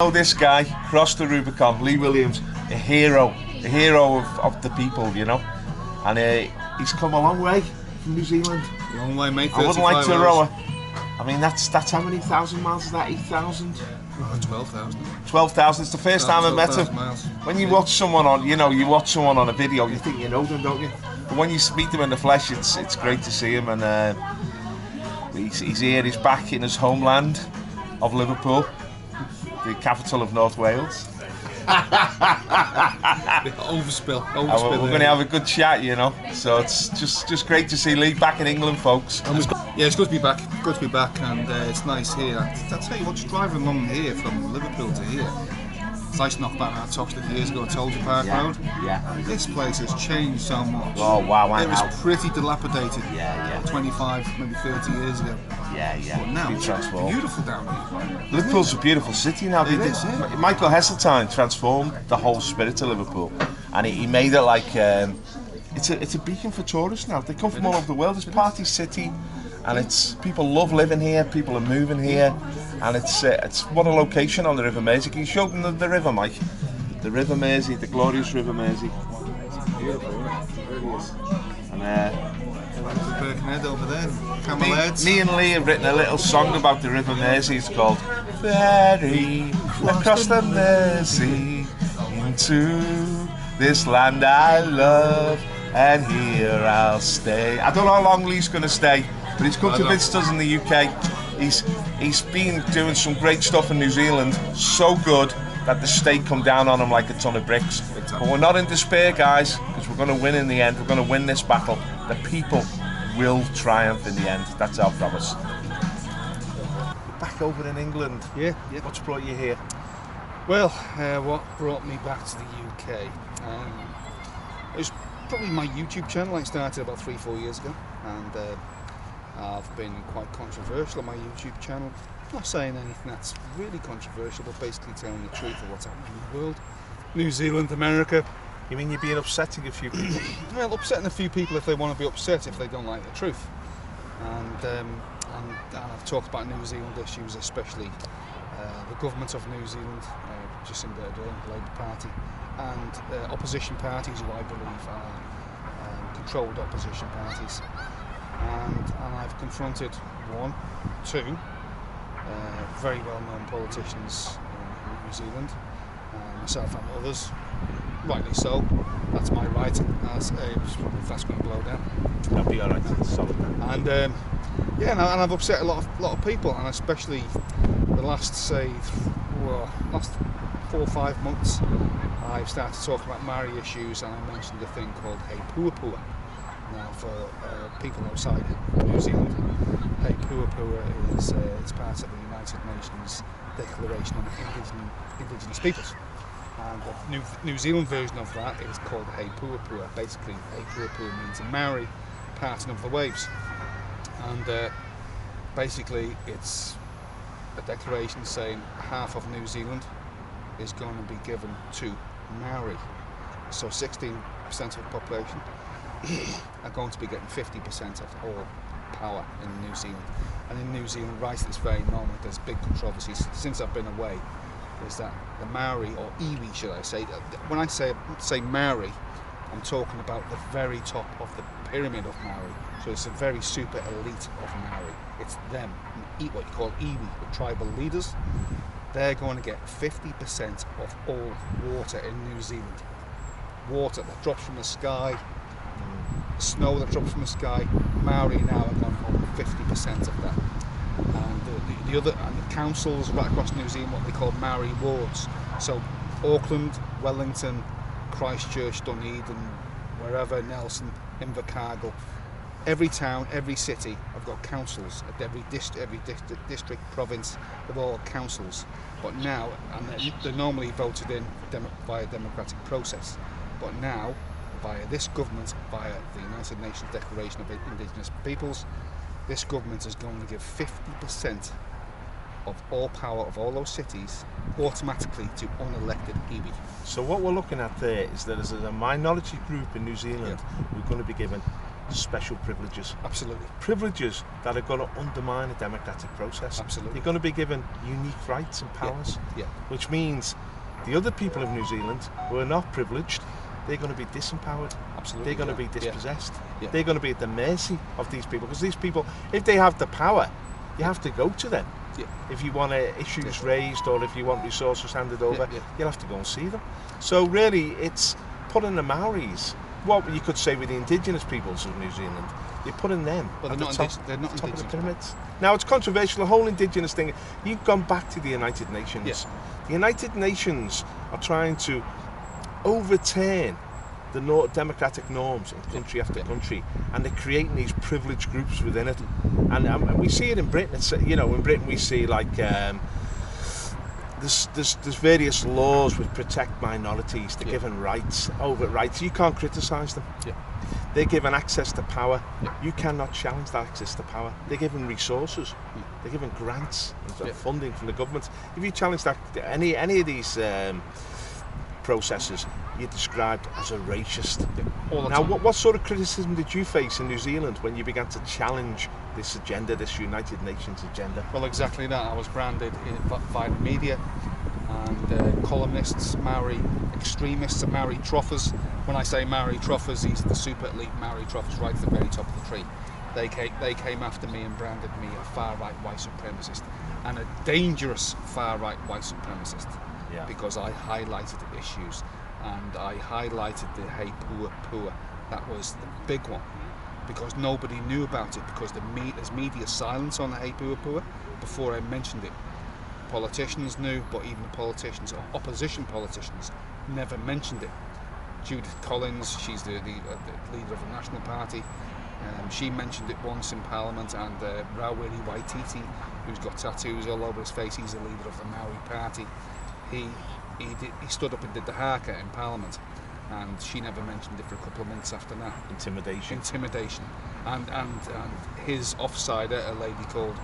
Oh, this guy crossed the Rubicon, Lee Williams, a hero of the people, you know, and he's come a long way from New Zealand. Long way, mate. I wouldn't like to row it. I mean, that's how many thousand miles is that? 8,000? 12,000. 12,000. It's the first time I met him. Miles. When you watch someone on, you watch someone on a video, you think you know them, don't you? But when you meet them in the flesh, it's great to see him, and he's here. He's back in his homeland of Liverpool, the capital of North Wales. Overspill. We're going to have a good chat, you know. So it's just great to see Lee back in England, folks. It's good to be back. Good to be back, and it's nice here. I'll tell you what, just driving along here from Liverpool to here. It's nice to knock back that Toxteth years ago, Tolger Park Road. Yeah. This place has changed so much. Oh wow! It was pretty dilapidated. Yeah. 25, maybe 30 years ago. Yeah. But now it's transformed. Beautiful down here. Liverpool's a beautiful city now. Michael Heseltine transformed the whole spirit of Liverpool, and he made it like it's a beacon for tourists now. They come from all over the world. It's a party city, and people love living here. People are moving here, and it's what a location on the River Mersey. Can you show them the river, Mike? The River Mersey, the glorious River Mersey. Beautiful, isn't it? It really is. And there's a Birkenhead over there. Camel me and Lee have written a little song about the River Mersey. It's called "Ferry Across the Mersey into this land I love, and here I'll stay." I don't know how long Lee's going to stay, but he's come to visit us in the UK. He's been doing some great stuff in New Zealand, so good that the state come down on him like a ton of bricks. But we're not in despair, guys, because we're going to win in the end. We're going to win this battle. The people will triumph in the end. That's our promise. Back over in England. Yeah. What's brought you here? Well, what brought me back to the UK? It was probably my YouTube channel. I started about 3-4 years ago, and I've been quite controversial on my YouTube channel. Not saying anything that's really controversial, but basically telling the truth of what's happening in the world. New Zealand, America. You mean you're being upsetting a few people? Well, upsetting a few people if they want to be upset, if they don't like the truth. And I've talked about New Zealand issues, especially the government of New Zealand, Jacinda Ardern, the Labour Party, and opposition parties who I believe are controlled opposition parties. And I've confronted two very well-known politicians in New Zealand, myself and others, rightly so. That's my right, as if that's going to blow down. That'll be alright, solid. And and I've upset a lot of people, and especially the last 4 or 5 months, I've started talking about Maori issues, and I mentioned a thing called Hei Puapua. Now, for people outside New Zealand, Hei Puapua is it's part of the United Nations Declaration on Indigenous Peoples. And the New Zealand version of that is called Hei Puapua. Basically, Hei Puapua means a Maori parting of the waves. And basically, it's a declaration saying half of New Zealand is going to be given to Maori. So 16% of the population are going to be getting 50% of all power in New Zealand. And in New Zealand, right at this very moment, there's big controversies since I've been away, is that the Maori, or iwi should I say, when I say Maori, I'm talking about the very top of the pyramid of Maori. So it's a very super elite of Maori. It's them, what you call iwi, the tribal leaders. They're going to get 50% of all water in New Zealand. Water that drops from the sky, snow that drops from the sky. Maori now are going to own 50% of that. And the councils right across New Zealand, what they call Maori wards. So Auckland, Wellington, Christchurch, Dunedin, wherever, Nelson, Invercargill, every town, every city have got councils. At every district, province, they've all got councils. But now, and they're normally voted in via democratic process. But now, via this government, via the United Nations Declaration of Indigenous Peoples, this government is going to give 50% of all power of all those cities automatically to unelected iwi. So what we're looking at there is that as a minority group in New Zealand, we're going to be given special privileges. Absolutely. Privileges that are going to undermine a democratic process. Absolutely. You're going to be given unique rights and powers, Yeah. which means the other people of New Zealand who are not privileged, they're going to be disempowered. Absolutely. They're going to be dispossessed. Yeah. They're going to be at the mercy of these people, because these people, if they have the power, you have to go to them. Yeah. If you want issues raised, or if you want resources handed over, Yeah. you'll have to go and see them. So really, it's putting the Maoris, what you could say with the indigenous peoples of New Zealand, you're putting them Well, at they're the not top, they're not top of the indigenous. pyramids. Now, it's controversial, the whole indigenous thing. You've gone back to the United Nations. Yeah. The United Nations are trying to overturn the democratic norms in country after country, and they're creating these privileged groups within it. And we see it in Britain. It's, you know, in Britain we see like there's various laws which protect minorities. They're given rights, overt rights. You can't criticise them. Yeah. They're given access to power. Yeah. You cannot challenge that access to power. They're given resources. They're given grants and funding from the government. If you challenge that, any of these processes, you're described as a racist. All the Now, time. what sort of criticism did you face in New Zealand when you began to challenge this agenda, this United Nations agenda? Well, exactly that. I was branded by the media and columnists, Maori extremists, and Maori troffers. When I say Maori troffers, these are the super elite Maori troffers right at the very top of the tree. They came after me and branded me a far-right white supremacist, and a dangerous far-right white supremacist, because I highlighted issues, and I highlighted the Hei Pua Pua. That was the big one, because nobody knew about it, because there's media silence on the Hei Pua Pua before I mentioned it. Politicians knew, but even the politicians, or opposition politicians, never mentioned it. Judith Collins, she's the leader of the National Party, she mentioned it once in Parliament, and Rawiri Waititi, who's got tattoos all over his face, he's the leader of the Maori Party. He stood up and did the haka in Parliament, and she never mentioned it for a couple of months after that. Intimidation. And his offsider, a lady called,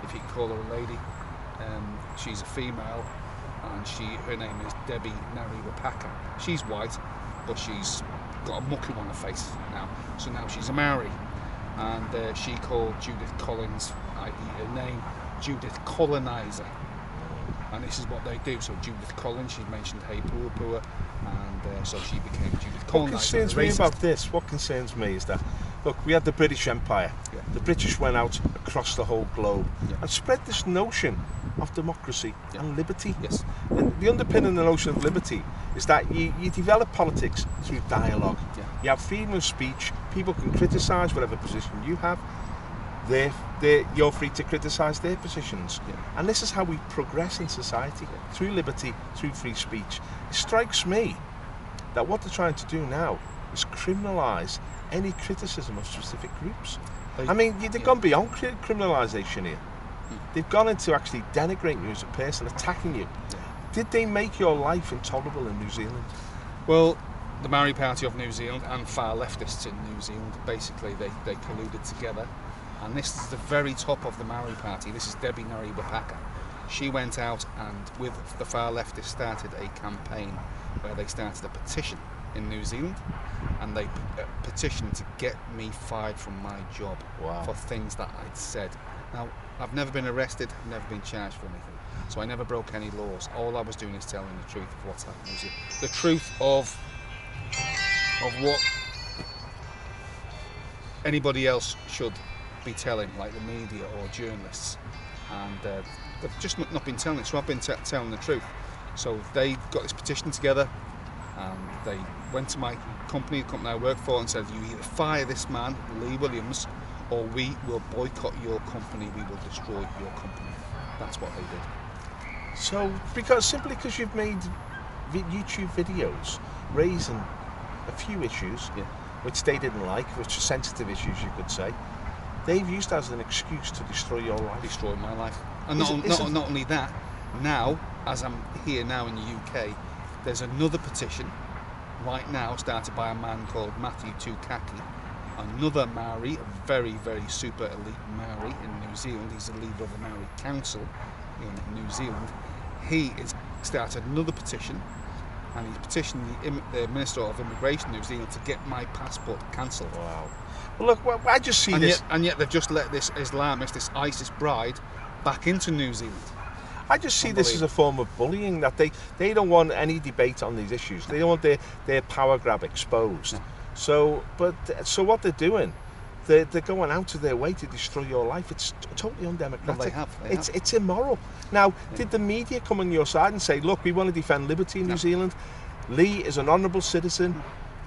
if you can call her a lady, she's a female, and her name is Debbie Nariwapaka. She's white, but she's got a mucku on her face now, so now she's a Maori, and she called Judith Collins, i.e. her name, Judith Colonizer. And this is what they do. So Judith Collins, she mentioned Hei Pua Pua, and so she became Judith Colonizer. What concerns me about this, what concerns me is that, look, we had the British Empire. Yeah. The British went out across the whole globe and spread this notion of democracy and liberty. Yes. The underpinning the notion of liberty is that you develop politics through dialogue. Yeah. You have freedom of speech. People can criticise whatever position you have. You're free to criticise their positions. Yeah. And this is how we progress in society, through liberty, through free speech. It strikes me that what they're trying to do now is criminalise any criticism of specific groups. I mean, they've gone beyond criminalisation here. They've gone into actually denigrating you as a person, attacking you. Did they make your life intolerable in New Zealand? Well, the Maori Party of New Zealand and far leftists in New Zealand, basically they colluded together. And this is the very top of the Maori Party. This is Debbie Nariwapaka. She went out and with the far leftists started a campaign where they started a petition in New Zealand, and they petitioned to get me fired from my job for things that I'd said. Now, I've never been arrested, I've never been charged for anything, so I never broke any laws. All I was doing is telling the truth of what's happening. The truth of what anybody else should be telling, like the media or journalists, and they've just not been telling it, so I've been telling the truth. So they got this petition together, and they went to my company, the company I work for, and said, you either fire this man, Lee Williams, or we will boycott your company, we will destroy your company. That's what they did. So, simply because you've made YouTube videos raising a few issues, which they didn't like, which are sensitive issues, you could say, they've used as an excuse to destroy your life. Destroy my life. And not only that, now, as I'm here now in the UK, there's another petition right now started by a man called Matthew Tukaki, another Maori, a very, very super elite Maori in New Zealand. He's the leader of the Maori Council in New Zealand. He has started another petition, and he's petitioned the Minister of Immigration in New Zealand to get my passport cancelled. Wow. Well, look, I just see this. And yet they've just let this Islamist, this ISIS bride, back into New Zealand. I just see this as a form of bullying, that they don't want any debate on these issues. They don't want their power grab exposed. No. So what they're doing, they're going out of their way to destroy your life. It's totally undemocratic. Well, they have. It's immoral. Now, did the media come on your side and say, look, we want to defend liberty in New Zealand? Lee is an honourable citizen.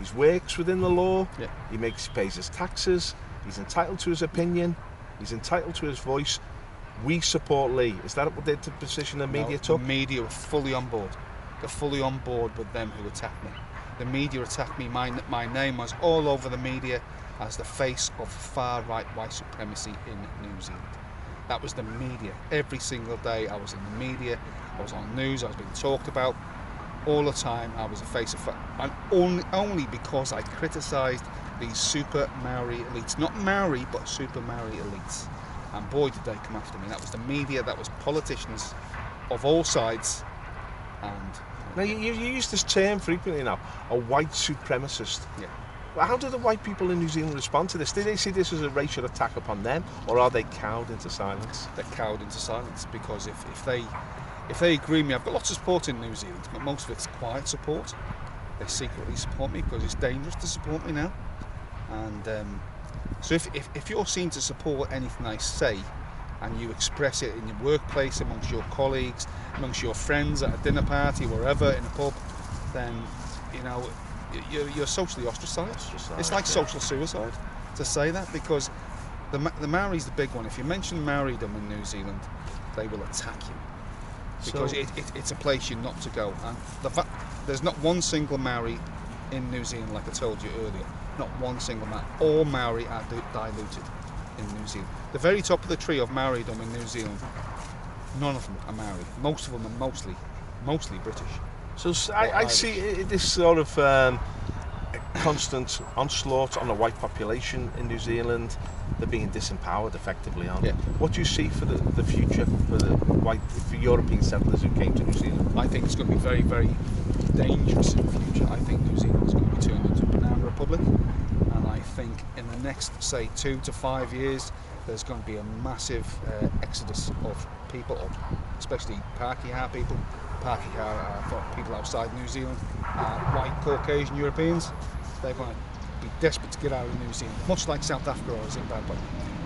He works within the law. Yeah. He pays his taxes. He's entitled to his opinion. He's entitled to his voice. We support Lee. Is that the position the media took? The media were fully on board. They're fully on board with them who attacked me. The media attacked me. My name was all over the media as the face of far-right white supremacy in New Zealand. That was the media. Every single day I was in the media. I was on news. I was being talked about all the time. I was a face of and only because I criticised these super Maori elites. Not Maori, but super Maori elites. And boy, did they come after me. That was the media, that was politicians of all sides. And now you use this term frequently now, a white supremacist. yeah. Well, how do the white people in New Zealand respond to this? Do they see this as a racial attack upon them, or are they cowed into silence? They're cowed into silence, because if they agree with me, I've got lots of support in New Zealand, but most of it's quiet support. They secretly support me because it's dangerous to support me now. And so if you're seen to support anything I say, and you express it in your workplace, amongst your colleagues, amongst your friends at a dinner party, wherever, in a pub, then you're socially ostracised. It's like social suicide to say that, because the Maori's the big one. If you mention Maoridom in New Zealand, they will attack you, because it's a place you're not to go. And there's not one single Maori in New Zealand, like I told you earlier. Not one single Maori. All Maori are diluted in New Zealand. The very top of the tree of Maoridom in New Zealand, none of them are Maori. Most of them are mostly British. So I see this sort of constant onslaught on the white population in New Zealand. They're being disempowered effectively, aren't they? Yeah. What do you see for the future for European settlers who came to New Zealand? I think it's going to be very, very dangerous in the future. I think New Zealand is going to be turned into a banana republic, and I think in the next, say, 2 to 5 years, there's going to be a massive exodus of people, especially Pākehā people. Pākehā are people outside New Zealand, white Caucasian Europeans. They're going to be desperate to get out of New Zealand, much like South Africa or Zimbabwe.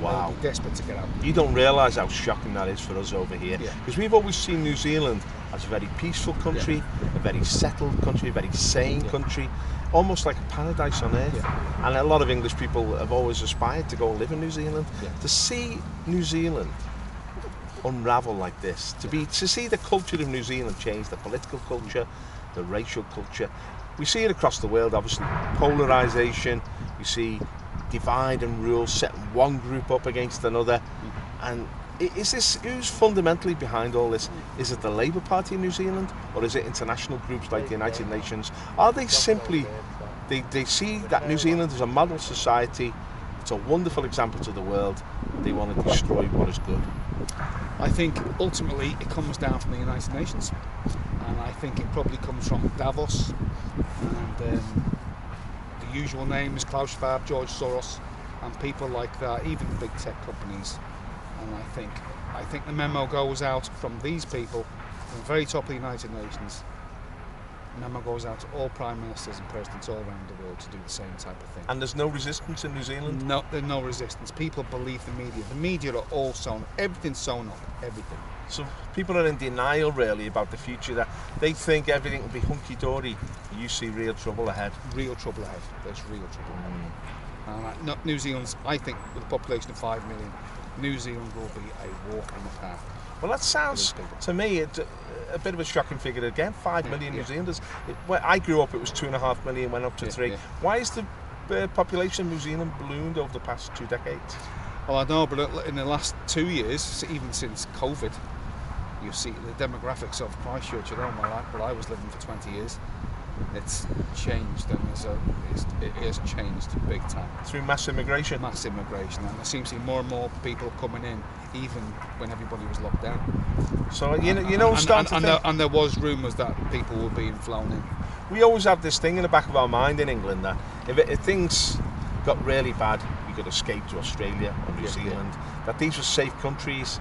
Wow. They'll be desperate to get out. You don't realise how shocking that is for us over here, because we've always seen New Zealand as a very peaceful country, a very settled country, a very sane country, almost like a paradise on earth. And a lot of English people have always aspired to go and live in New Zealand. To see New Zealand unravel like this, to see the culture of New Zealand change, the political culture, the racial culture. We see it across the world, obviously, polarisation. We see divide and rule, setting one group up against another. And who's fundamentally behind all this? Is it the Labour Party in New Zealand, or is it international groups like the United Nations? Are they simply, they see that New Zealand is a model society, it's a wonderful example to the world, they want to destroy what is good? I think ultimately it comes down from the United Nations, and I think it probably comes from Davos, and the usual names, Klaus Schwab, George Soros, and people like that, even the big tech companies. And I think the memo goes out from these people, from the very top of the United Nations. The memo goes out to all prime ministers and presidents all around the world to do the same type of thing. And there's no resistance in New Zealand? No, there's no resistance. People believe the media. The media are all sewn up. Everything's sewn up. Everything. So people are in denial really about the future, that they think everything will be hunky-dory. You see real trouble ahead. Real trouble ahead. There's real trouble ahead. New Zealand's, I think, with a population of 5 million, New Zealand will be a walk in the park. Well, that sounds, to me, a bit of a shocking figure again. 5 million New Zealanders. When I grew up, it was 2.5 million, went up to 3. Why is the population of New Zealand ballooned over the past 2 decades? Well, I know, but in the last 2 years, even since COVID, you see the demographics of Christchurch, where I was living for 20 years, it's changed, and it has changed big time. Through mass immigration? Mass immigration, and there seems to be more and more people coming in, even when everybody was locked down. So, and there was rumours that people were being flown in. we always have this thing in the back of our mind in England that if things got really bad, we could escape to Australia or New Zealand. That these were safe countries.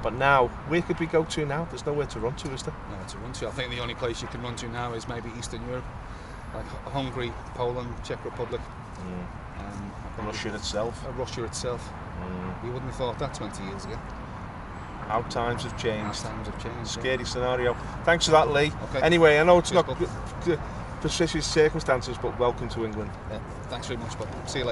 But now, where could we go to now? There's nowhere to run to, is there? No, to run to. I think the only place you can run to now is maybe Eastern Europe, like Hungary, Poland, Czech Republic. Russia itself. Russia itself. You wouldn't have thought that 20 years ago. How times have changed. How times have changed. Scary scenario. Thanks for that, Lee. Okay. Anyway, I know it's not precise circumstances, but welcome to England. Thanks very much, bud. See you later.